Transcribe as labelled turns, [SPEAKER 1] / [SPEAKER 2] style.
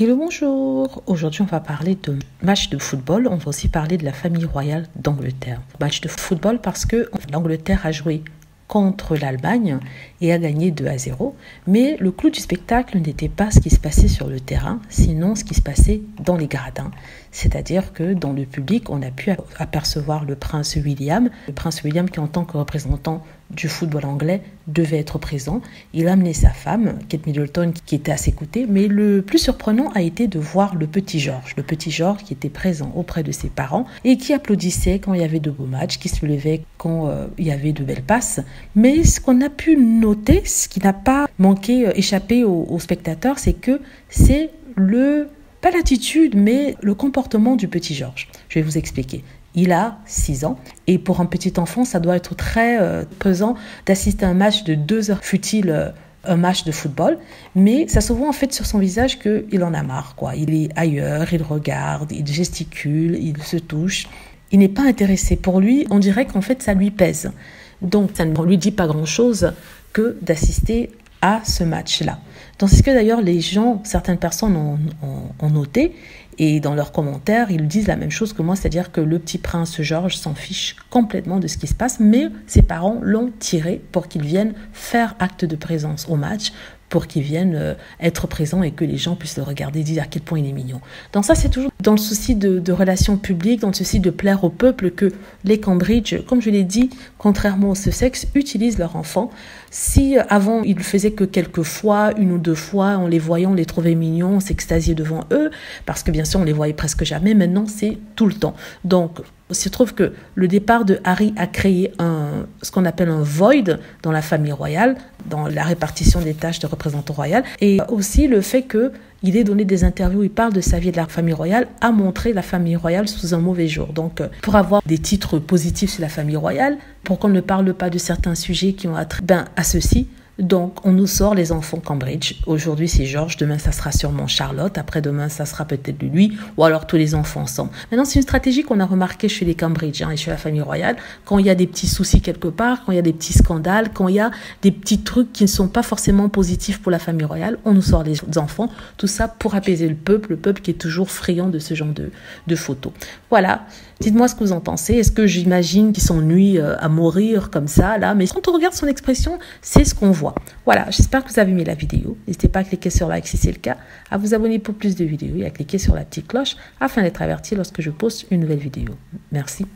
[SPEAKER 1] Hello, bonjour. Aujourd'hui, on va parler de match de football. On va aussi parler de la famille royale d'Angleterre. Match de football parce que l'Angleterre a joué contre l'Allemagne et a gagné 2-0. Mais le clou du spectacle n'était pas ce qui se passait sur le terrain, sinon ce qui se passait dans les gradins. C'est-à-dire que dans le public, on a pu apercevoir le prince William. Le prince William qui, en tant que représentant du football anglais, devait être présent. Il a amené sa femme, Kate Middleton, qui était à ses côtés. Mais le plus surprenant a été de voir le petit George. Le petit George qui était présent auprès de ses parents et qui applaudissait quand il y avait de beaux matchs, qui se levait quand il y avait de belles passes. Mais ce qu'on a pu noter, ce qui n'a pas échappé aux spectateurs, c'est que c'est pas l'attitude, mais le comportement du petit George. Je vais vous expliquer. Il a 6 ans et pour un petit enfant, ça doit être très pesant d'assister à un match de 2 heures, fut-il un match de football, mais ça se voit en fait sur son visage qu'il en a marre, quoi. Il est ailleurs, il regarde, il gesticule, il se touche. Il n'est pas intéressé. Pour lui, on dirait qu'en fait, ça lui pèse. Donc, ça ne lui dit pas grand-chose que d'assister à ce match-là. Donc, c'est ce que d'ailleurs certaines personnes ont noté, et dans leurs commentaires, ils disent la même chose que moi, c'est-à-dire que le petit prince George s'en fiche complètement de ce qui se passe, mais ses parents l'ont tiré pour qu'il vienne faire acte de présence au match, pour qu'il vienne être présent et que les gens puissent le regarder et dire à quel point il est mignon. Donc ça, c'est toujours dans le souci de relations publiques, dans le souci de plaire au peuple que les Cambridge, comme je l'ai dit, contrairement au Sussex, utilisent leurs enfants. Si avant, ils le faisaient que quelques fois, 1 ou 2 fois, on les voyait, on les trouvait mignons, on s'extasiait devant eux, parce que bien sûr, on les voyait presque jamais. Maintenant, c'est tout le temps. Donc, il se trouve que le départ de Harry a créé ce qu'on appelle un void dans la famille royale, dans la répartition des tâches de représentant royal, et aussi le fait qu'il ait donné des interviews où il parle de sa vie et de la famille royale, a montré la famille royale sous un mauvais jour. Donc, pour avoir des titres positifs sur la famille royale, pour qu'on ne parle pas de certains sujets qui ont attrait à ceci, donc, on nous sort les enfants Cambridge. Aujourd'hui, c'est George. Demain, ça sera sûrement Charlotte. Après-demain, ça sera peut-être lui. Ou alors tous les enfants ensemble. Maintenant, c'est une stratégie qu'on a remarquée chez les Cambridge et chez la famille royale. Quand il y a des petits soucis quelque part, quand il y a des petits scandales, quand il y a des petits trucs qui ne sont pas forcément positifs pour la famille royale, on nous sort les enfants. Tout ça pour apaiser le peuple qui est toujours friand de ce genre de photos. Voilà. Dites-moi ce que vous en pensez. Est-ce que j'imagine qu'ils s'ennuient à mourir comme ça, là? Mais quand on regarde son expression, c'est ce qu'on voit. Voilà, j'espère que vous avez aimé la vidéo. N'hésitez pas à cliquer sur like si c'est le cas, à vous abonner pour plus de vidéos et à cliquer sur la petite cloche afin d'être averti lorsque je poste une nouvelle vidéo. Merci.